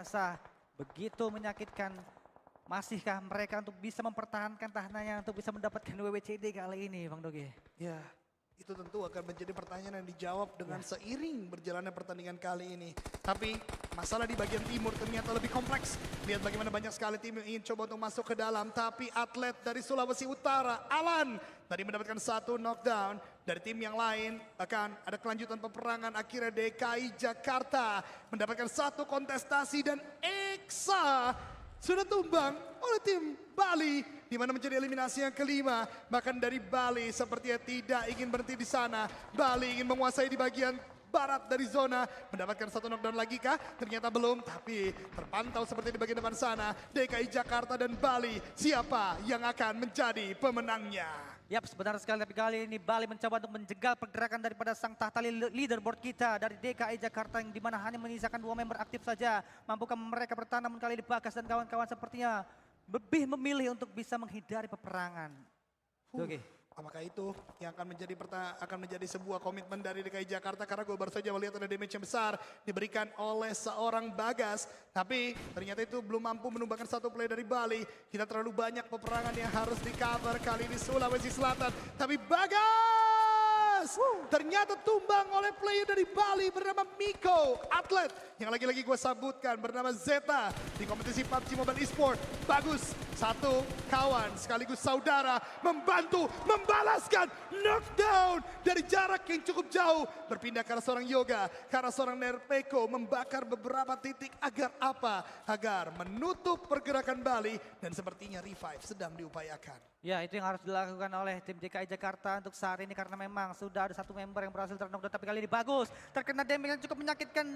biasa, begitu menyakitkan. Masihkah mereka untuk bisa mempertahankan tahanannya untuk bisa mendapatkan WWCD kali ini Bang Doge? Ya, itu tentu akan menjadi pertanyaan yang dijawab dengan seiring berjalannya pertandingan kali ini. Tapi masalah di bagian timur ternyata lebih kompleks. Lihat bagaimana banyak sekali tim yang ingin coba untuk masuk ke dalam. Tapi atlet dari Sulawesi Utara, Alan, tadi mendapatkan satu knockdown. Dari tim yang lain bahkan ada kelanjutan peperangan. Akhirnya DKI Jakarta mendapatkan satu kontestasi dan Eksa sudah tumbang oleh tim Bali di mana menjadi eliminasi yang kelima. Bahkan dari Bali sepertinya tidak ingin berhenti di sana. Bali ingin menguasai di bagian barat dari zona. Mendapatkan satu knockdown lagi kah? Ternyata belum, tapi terpantau seperti di bagian depan sana. DKI Jakarta dan Bali, siapa yang akan menjadi pemenangnya? Yap, benar sekali, tapi kali ini Bali mencoba untuk menjegal pergerakan daripada sang tahta leaderboard kita dari DKI Jakarta yang dimana hanya menyisakan 2 member aktif saja. Mampukah mereka bertahan, namun kali ini Bagas dan kawan-kawan sepertinya lebih memilih untuk bisa menghindari peperangan. Oke. Apakah itu yang akan menjadi sebuah komitmen dari DKI Jakarta, karena gue baru saja melihat ada damage yang besar diberikan oleh seorang Bagas, tapi ternyata itu belum mampu menumbangkan satu play dari Bali. Kita terlalu banyak peperangan yang harus di cover kali ini Sulawesi Selatan, tapi Bagas ternyata tumbang oleh player dari Bali bernama Miko, atlet yang lagi-lagi gue sebutkan bernama Zeta di kompetisi PUBG Mobile Esport. Bagus, satu kawan sekaligus saudara membantu membalaskan knockdown dari jarak yang cukup jauh. Berpindah ke arah seorang Yoga, ke arah seorang Nerpeko, membakar beberapa titik agar apa? Agar menutup pergerakan Bali dan sepertinya revive sedang diupayakan. Ya, itu yang harus dilakukan oleh tim DKI Jakarta untuk saat ini karena memang sudah ada satu member yang berhasil terknockdown, tapi kali ini Bagus terkena damage yang cukup menyakitkan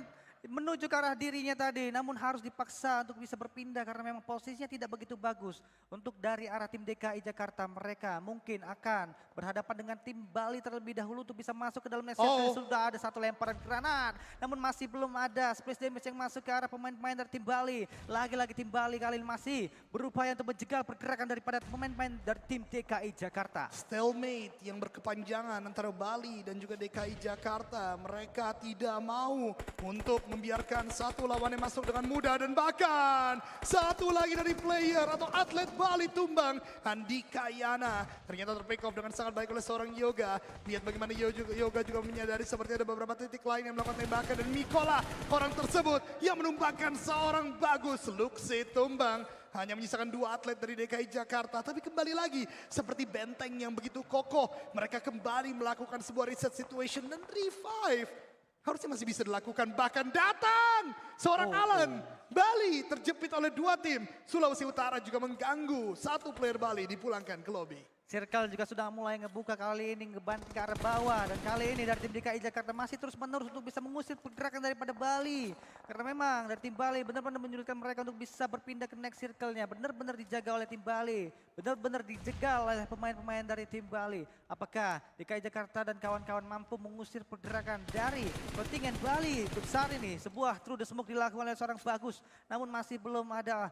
menuju ke arah dirinya tadi, namun harus dipaksa untuk bisa berpindah karena memang posisinya tidak begitu bagus. Untuk dari arah tim DKI Jakarta, mereka mungkin akan berhadapan dengan tim Bali terlebih dahulu untuk bisa masuk ke dalam next set. Sudah ada satu lemparan granat, namun masih belum ada splash damage yang masuk ke arah pemain-pemain dari tim Bali. Lagi-lagi tim Bali kali ini masih berupaya untuk menjegal pergerakan daripada pemain-pemain dari tim DKI Jakarta. Stalemate yang berkepanjangan antara Bali dan juga DKI Jakarta. Mereka tidak mau untuk membiarkan satu lawannya masuk dengan mudah, dan bahkan satu lagi dari player atau atlet Bali tumbang, Andika Yana. Ternyata terpick off dengan sangat baik oleh seorang Yoga. Lihat bagaimana Yoga juga menyadari seperti ada beberapa titik lain yang melakukan tembakan, dan Mikola orang tersebut yang menumbangkan seorang Bagus. Luxi tumbang. Hanya menyisakan 2 atlet dari DKI Jakarta, tapi kembali lagi seperti benteng yang begitu kokoh. Mereka kembali melakukan sebuah reset situation dan revive. Harusnya masih bisa dilakukan, bahkan datang seorang Alan. Bali terjepit oleh 2 tim. Sulawesi Utara juga mengganggu, satu player Bali dipulangkan ke lobby. Circle juga sudah mulai ngebuka kali ini, ngebanting ke arah bawah. Dan kali ini dari tim DKI Jakarta masih terus menerus untuk bisa mengusir pergerakan daripada Bali. Karena memang dari tim Bali benar-benar menyulitkan mereka untuk bisa berpindah ke next circle-nya. Benar-benar dijaga oleh tim Bali. Benar-benar dijegal oleh pemain-pemain dari tim Bali. Apakah DKI Jakarta dan kawan-kawan mampu mengusir pergerakan dari kontingen Bali? Untuk saat ini sebuah through the smoke dilakukan oleh seorang Bagus. Namun masih belum ada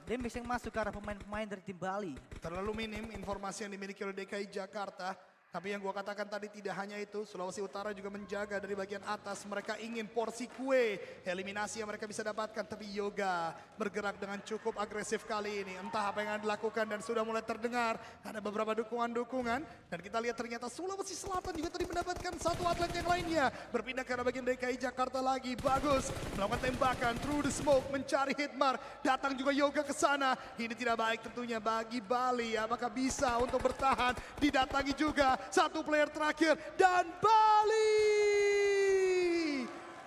damage yang masuk ke arah pemain-pemain dari tim Bali. Terlalu minim informasi yang dimiliki oleh DKI Jakarta. Tapi yang gua katakan tadi tidak hanya itu, Sulawesi Utara juga menjaga dari bagian atas. Mereka ingin porsi kue, eliminasi yang mereka bisa dapatkan. Tapi Yoga bergerak dengan cukup agresif kali ini. Entah apa yang akan dilakukan dan sudah mulai terdengar. Ada beberapa dukungan-dukungan. Dan kita lihat ternyata Sulawesi Selatan juga tadi mendapatkan satu atlet yang lainnya. Berpindah ke arah bagian DKI Jakarta lagi. Bagus melakukan tembakan through the smoke, mencari Hitmar. Datang juga Yoga ke sana. Ini tidak baik tentunya bagi Bali. Apakah bisa untuk bertahan? Didatangi juga satu player terakhir, dan Bali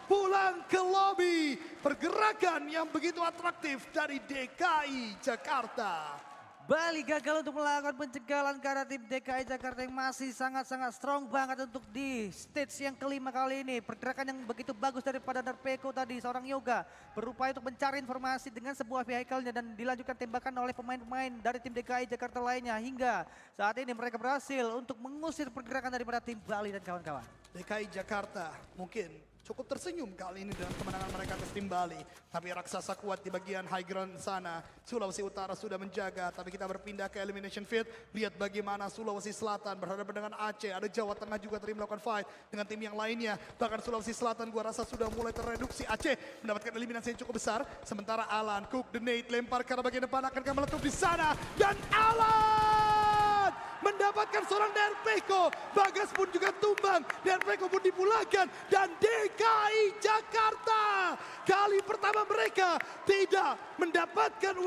pulang ke lobby. Pergerakan yang begitu atraktif dari DKI Jakarta. Bali gagal untuk melakukan pencegalan ke arah tim DKI Jakarta yang masih sangat-sangat strong banget untuk di stage yang kelima kali ini. Pergerakan yang begitu bagus daripada Nerpeko tadi, seorang Yoga berupaya untuk mencari informasi dengan sebuah vehicle-nya dan dilanjutkan tembakan oleh pemain-pemain dari tim DKI Jakarta lainnya. Hingga saat ini mereka berhasil untuk mengusir pergerakan daripada tim Bali dan kawan-kawan. DKI Jakarta mungkin cukup tersenyum kali ini dengan kemenangan mereka atas tim Bali. Tapi raksasa kuat di bagian high ground sana. Sulawesi Utara sudah menjaga, tapi kita berpindah ke elimination field. Lihat bagaimana Sulawesi Selatan berhadapan dengan Aceh. Ada Jawa Tengah juga tadi melakukan fight dengan tim yang lainnya. Bahkan Sulawesi Selatan gua rasa sudah mulai terreduksi. Aceh mendapatkan eliminasi yang cukup besar. Sementara Alan, Cook, The Nate lempar ke arah bagian depan, akankah meletup di sana. Dan Alan mendapatkan seorang Derpeko. Bagas pun juga tumbang. Derpeko pun dipulangkan. Dan DKI Jakarta kali pertama mereka tidak mendapatkan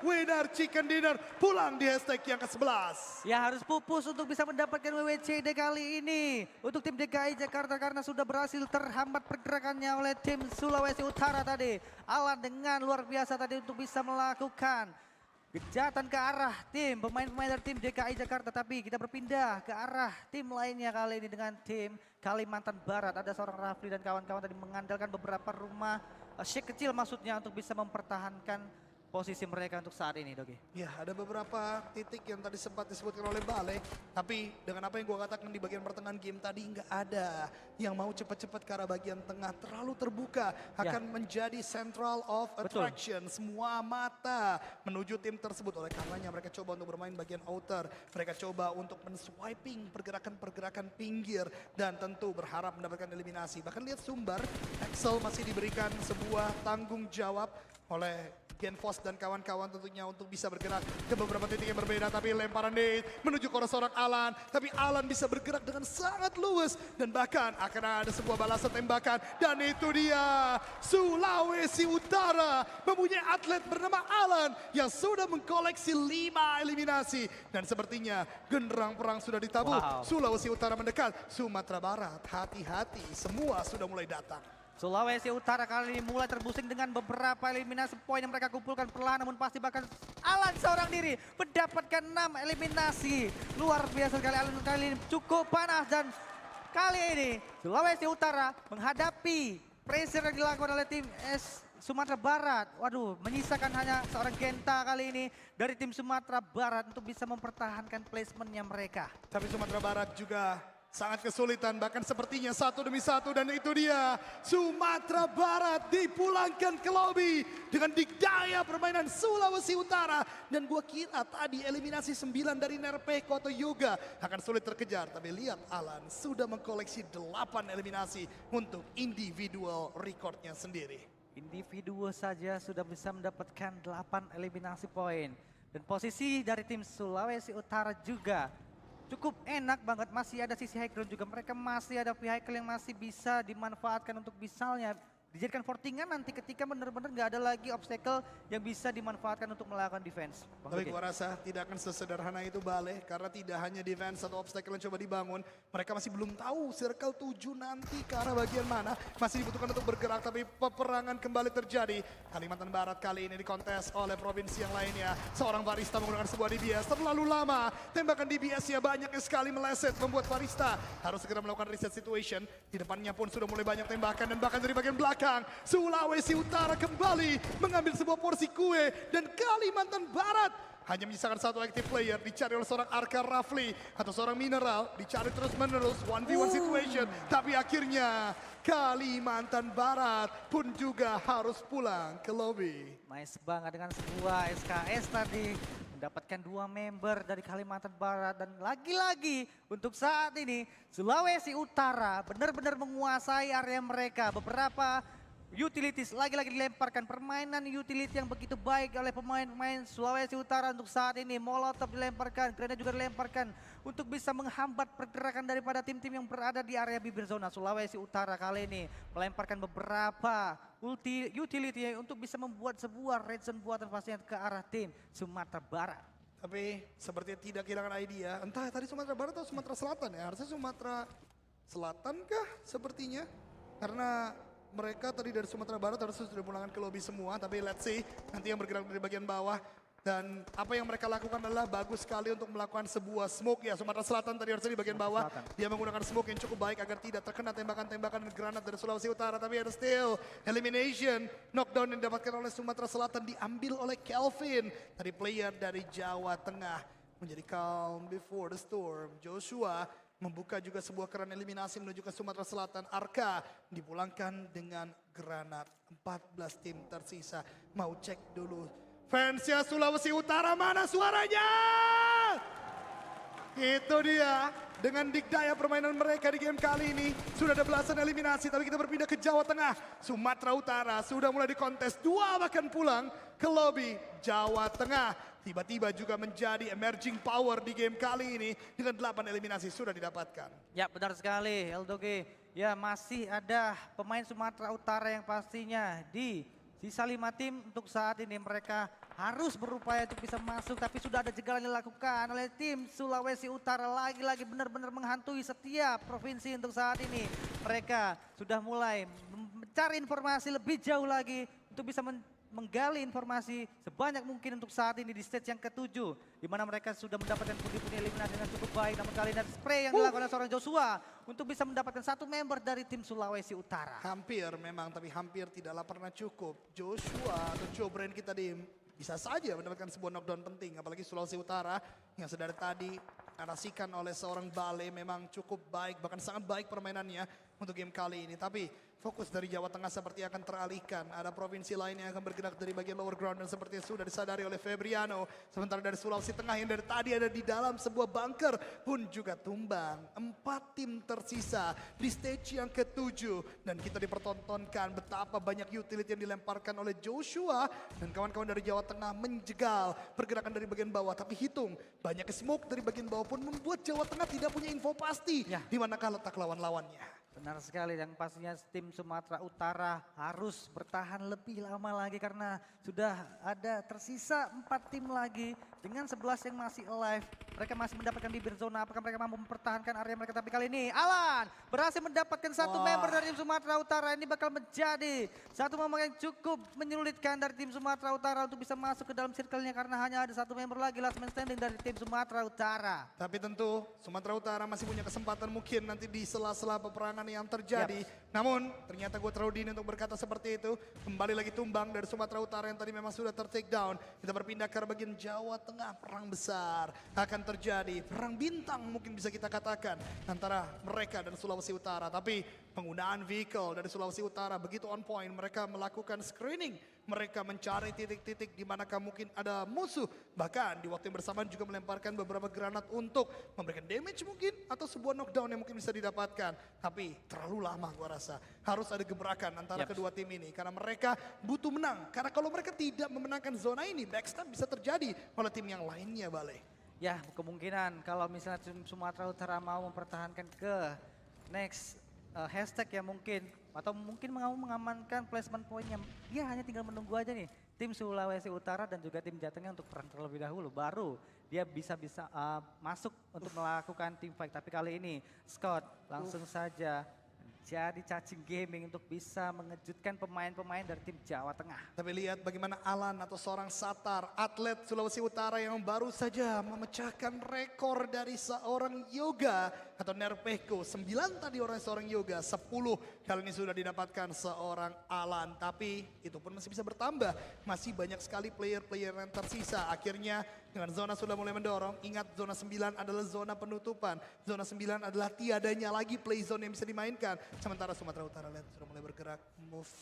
winner chicken dinner. Pulang di hashtag yang ke-11. Ya harus pupus untuk bisa mendapatkan WWCD kali ini. Untuk tim DKI Jakarta karena sudah berhasil terhambat pergerakannya oleh tim Sulawesi Utara tadi. Alan dengan luar biasa tadi untuk bisa melakukan kejahatan ke arah tim pemain-pemain dari tim DKI Jakarta. Tapi kita berpindah ke arah tim lainnya kali ini dengan tim Kalimantan Barat. Ada seorang Rafli dan kawan-kawan tadi mengandalkan beberapa rumah shake kecil maksudnya untuk bisa mempertahankan posisi mereka untuk saat ini, Dogi. Ya, ada beberapa titik yang tadi sempat disebutkan oleh Bale, tapi dengan apa yang gua katakan di bagian pertengahan game tadi nggak ada yang mau cepat-cepat ke arah bagian tengah, terlalu terbuka, akan menjadi central of attraction. Semua mata menuju tim tersebut, oleh karenanya mereka coba untuk bermain bagian outer, mereka coba untuk men-swiping pergerakan-pergerakan pinggir dan tentu berharap mendapatkan eliminasi. Bahkan lihat Sumbar, Axel masih diberikan sebuah tanggung jawab oleh Genfos dan kawan-kawan tentunya untuk bisa bergerak ke beberapa titik yang berbeda. Tapi lemparan Nate menuju ke seorang Alan. Tapi Alan bisa bergerak dengan sangat luwes. Dan bahkan akan ada sebuah balasan tembakan. Dan itu dia Sulawesi Utara mempunyai atlet bernama Alan yang sudah mengkoleksi 5 eliminasi. Dan sepertinya genderang perang sudah ditabur. Sulawesi Utara mendekat. Sumatera Barat hati-hati, semua sudah mulai datang. Sulawesi Utara kali ini mulai terbusing dengan beberapa eliminasi poin yang mereka kumpulkan perlahan namun pasti bahkan Alan seorang diri mendapatkan 6 eliminasi. Luar biasa sekali Alan kali ini cukup panas dan kali ini Sulawesi Utara menghadapi pressure yang dilakukan oleh tim Sumatera Barat. Waduh, menyisakan hanya seorang Genta kali ini dari tim Sumatera Barat untuk bisa mempertahankan placementnya mereka. Tapi Sumatera Barat juga sangat kesulitan, bahkan sepertinya satu demi satu, dan itu dia Sumatera Barat dipulangkan ke lobby dengan dikdaya permainan Sulawesi Utara. Dan gua kira tadi eliminasi 9 dari Nerpeko atau Yoga akan sulit terkejar, tapi lihat Alan sudah mengkoleksi 8 eliminasi untuk individual recordnya sendiri. Individu saja sudah bisa mendapatkan 8 eliminasi poin. Dan posisi dari tim Sulawesi Utara juga cukup enak banget, masih ada sisi high ground juga. Mereka masih ada vehicle yang masih bisa dimanfaatkan untuk misalnya dijadikan fortingan nanti ketika benar-benar nggak ada lagi obstacle yang bisa dimanfaatkan untuk melakukan defense. Tapi gua rasa tidak akan sesederhana itu Bale, karena tidak hanya defense atau obstacle yang coba dibangun, mereka masih belum tahu circle 7 nanti ke arah bagian mana, masih dibutuhkan untuk bergerak. Tapi peperangan kembali terjadi. Kalimantan Barat kali ini dikontes oleh provinsi yang lainnya. Seorang barista menggunakan sebuah DBS terlalu lama, tembakan DBS-nya banyak sekali meleset, membuat barista harus segera melakukan reset situation. Di depannya pun sudah mulai banyak tembakan, dan bahkan dari bagian belakang Sulawesi Utara kembali mengambil sebuah porsi kue, dan Kalimantan Barat hanya menyisakan satu active player, dicari oleh seorang Arka Rafli atau seorang Mineral, dicari terus menerus 1v1 situation, tapi akhirnya Kalimantan Barat pun juga harus pulang ke lobby. Nice banget dengan sebuah SKS tadi mendapatkan 2 member dari Kalimantan Barat, dan lagi-lagi untuk saat ini Sulawesi Utara benar-benar menguasai area mereka. Beberapa utilities lagi-lagi dilemparkan, permainan utility yang begitu baik oleh pemain-pemain Sulawesi Utara untuk saat ini. Molotov dilemparkan, grenade juga dilemparkan untuk bisa menghambat pergerakan daripada tim-tim yang berada di area bibir zona. Sulawesi Utara kali ini melemparkan beberapa utility untuk bisa membuat sebuah red zone buatan pastinya ke arah tim Sumatera Barat. Tapi sepertinya tidak kehilangan idea, entah tadi Sumatera Barat atau Sumatera Selatan ya, harusnya Sumatera Selatan kah sepertinya, karena mereka tadi dari Sumatera Barat harusnya sudah pulangkan ke lobby semua. Tapi let's see nanti yang bergerak dari bagian bawah. Dan apa yang mereka lakukan adalah bagus sekali untuk melakukan sebuah smoke. Ya, Sumatera Selatan tadi harusnya di bagian bawah. Dia menggunakan smoke yang cukup baik agar tidak terkena tembakan-tembakan dan granat dari Sulawesi Utara. Tapi ada still elimination. Knockdown yang didapatkan oleh Sumatera Selatan diambil oleh Kelvin. Tadi player dari Jawa Tengah menjadi calm before the storm. Joshua membuka juga sebuah keran eliminasi menuju ke Sumatera Selatan. Arka dipulangkan dengan granat. 14 tim tersisa. Mau cek dulu. Fansnya Sulawesi Utara, mana suaranya? Itu dia. Dengan dikdaya permainan mereka di game kali ini. Sudah ada belasan eliminasi, tapi kita berpindah ke Jawa Tengah. Sumatera Utara sudah mulai dikontes. 2 bahkan pulang ke lobby Jawa Tengah. Tiba-tiba juga menjadi emerging power di game kali ini. Dengan 8 eliminasi sudah didapatkan. Ya benar sekali Eldoge. Ya masih ada pemain Sumatera Utara yang pastinya di sisa 5 tim untuk saat ini mereka harus berupaya untuk bisa masuk, tapi sudah ada jegal yang dilakukan oleh tim Sulawesi Utara. Lagi-lagi benar-benar menghantui setiap provinsi untuk saat ini. Mereka sudah mulai mencari informasi lebih jauh lagi untuk bisa menggali informasi sebanyak mungkin untuk saat ini di stage yang ke-7. Di mana mereka sudah mendapatkan pundi-pundi eliminasi dengan cukup baik. Namun kali ini spray yang dilakukan oleh seorang Joshua untuk bisa mendapatkan 1 member dari tim Sulawesi Utara. Hampir memang, tapi hampir tidaklah pernah cukup. Joshua atau Joe Brand kita bisa saja mendapatkan sebuah knockdown penting. Apalagi Sulawesi Utara yang sedari tadi narasikan oleh seorang Bale memang cukup baik. Bahkan sangat baik permainannya untuk game kali ini. Tapi fokus dari Jawa Tengah seperti akan teralihkan. Ada provinsi lain yang akan bergerak dari bagian lower ground dan seperti yang sudah disadari oleh Febriano. Sementara dari Sulawesi Tengah yang dari tadi ada di dalam sebuah bunker pun juga tumbang. 4 tim tersisa di stage yang ke-7. Dan kita dipertontonkan betapa banyak utility yang dilemparkan oleh Joshua. Dan kawan-kawan dari Jawa Tengah menjegal pergerakan dari bagian bawah. Tapi hitung, banyak smoke dari bagian bawah pun membuat Jawa Tengah tidak punya info pasti. Ya. Di manakah letak lawan-lawannya. Benar sekali, dan pastinya tim Sumatera Utara harus bertahan lebih lama lagi karena sudah ada tersisa 4 tim lagi dengan 11 yang masih alive. Mereka masih mendapatkan bibir zona, apakah mereka mampu mempertahankan area mereka? Tapi kali ini Alan berhasil mendapatkan 1 member dari tim Sumatera Utara. Ini bakal menjadi satu momen yang cukup menyulitkan dari tim Sumatera Utara untuk bisa masuk ke dalam circle-nya karena hanya ada 1 member lagi last man standing dari tim Sumatera Utara. Tapi tentu Sumatera Utara masih punya kesempatan mungkin nanti di sela-sela peperangan yang terjadi. Namun ternyata gue terlalu dini untuk berkata seperti itu. Kembali lagi tumbang dari Sumatera Utara yang tadi memang sudah ter-take down. Kita berpindah ke bagian Jawa Tengah. Perang besar akan terjadi. Perang bintang mungkin bisa kita katakan antara mereka dan Sulawesi Utara. Tapi penggunaan vehicle dari Sulawesi Utara begitu on point. Mereka melakukan screening. Mereka mencari titik-titik di manakah mungkin ada musuh. Bahkan di waktu yang bersamaan juga melemparkan beberapa granat untuk memberikan damage mungkin. Atau sebuah knockdown yang mungkin bisa didapatkan. Tapi terlalu lama gua rasa. Harus ada gebrakan antara kedua tim ini. Karena mereka butuh menang. Karena kalau mereka tidak memenangkan zona ini, backstab bisa terjadi oleh tim yang lainnya, Bale. Ya kemungkinan kalau misalnya tim Sumatera Utara mau mempertahankan ke next hashtag ya mungkin. Atau mungkin mau mengamankan placement pointnya. Ya hanya tinggal menunggu aja nih. Tim Sulawesi Utara dan juga tim Jateng untuk perang terlebih dahulu. Baru dia bisa masuk untuk melakukan team fight. Tapi kali ini Scott langsung saja jadi cacing gaming untuk bisa mengejutkan pemain-pemain dari tim Jawa Tengah. Tapi lihat bagaimana Alan atau seorang Satar, atlet Sulawesi Utara yang baru saja memecahkan rekor dari seorang Yoga atau Nerpeko. 9 tadi orang seorang Yoga, 10 kali ini sudah didapatkan seorang Alan. Tapi itu pun masih bisa bertambah. Masih banyak sekali player-player yang tersisa. Akhirnya dengan zona sudah mulai mendorong. Ingat zona 9 adalah zona penutupan. Zona 9 adalah tiadanya lagi play zone yang bisa dimainkan. Sementara Sumatera Utara lihat sudah mulai bergerak, move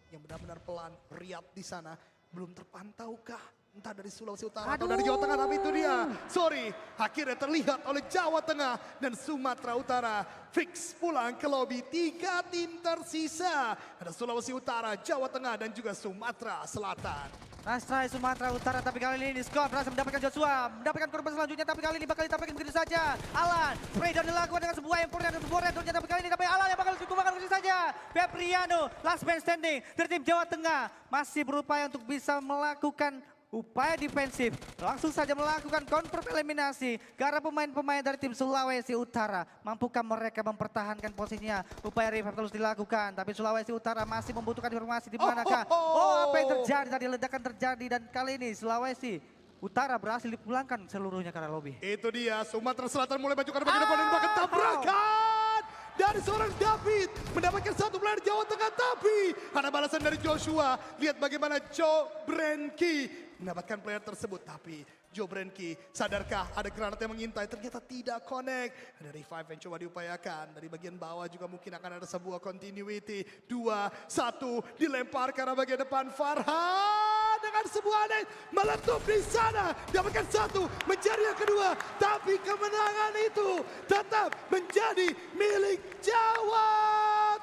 yang benar-benar pelan. Riyad di sana belum terpantaukah? Entah dari Sulawesi Utara atau dari Jawa Tengah, tapi itu dia. Sorry, akhirnya terlihat oleh Jawa Tengah dan Sumatera Utara. Fix pulang ke lobby, 3 tim tersisa. Ada Sulawesi Utara, Jawa Tengah dan juga Sumatera Selatan. Nice try Sumatera Utara, tapi kali ini Scott berhasil mendapatkan Joshua, mendapatkan korban selanjutnya, tapi kali ini bakal ditampilkan begitu saja. Alan, Freydon dilakukan dengan sebuah empur dan sebuah redonnya, tapi kali ini Alan yang bakal dikumpulkan begitu saja. Febriano, last man standing dari tim Jawa Tengah, masih berupaya untuk bisa melakukan upaya defensif. Langsung saja melakukan confirm eliminasi ke arah pemain-pemain dari tim Sulawesi Utara. Mampukah mereka mempertahankan posisinya? Upaya revive terus dilakukan, tapi Sulawesi Utara masih membutuhkan informasi di manakah. Oh, apa yang terjadi tadi? Ledakan terjadi dan kali ini Sulawesi Utara berhasil dipulangkan seluruhnya ke arah lobby. Itu dia, Sumatera Selatan mulai maju ke bagian depan dan bahkan tabrakan dari seorang David mendapatkan 1 player Jawa Tengah, tapi ada balasan dari Joshua. Lihat bagaimana Joe Brenki mendapatkan player tersebut, tapi Jobrenki, sadarkah ada granat yang mengintai? Ternyata tidak connect. Ada revive yang coba diupayakan. Dari bagian bawah juga mungkin akan ada sebuah continuity. 2-1 dilempar ke arah bagian depan. Farhan dengan sebuah net meletup di sana. Dapatkan satu, menjadi yang kedua. Tapi kemenangan itu tetap menjadi milik Jawa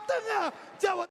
Tengah. Jawa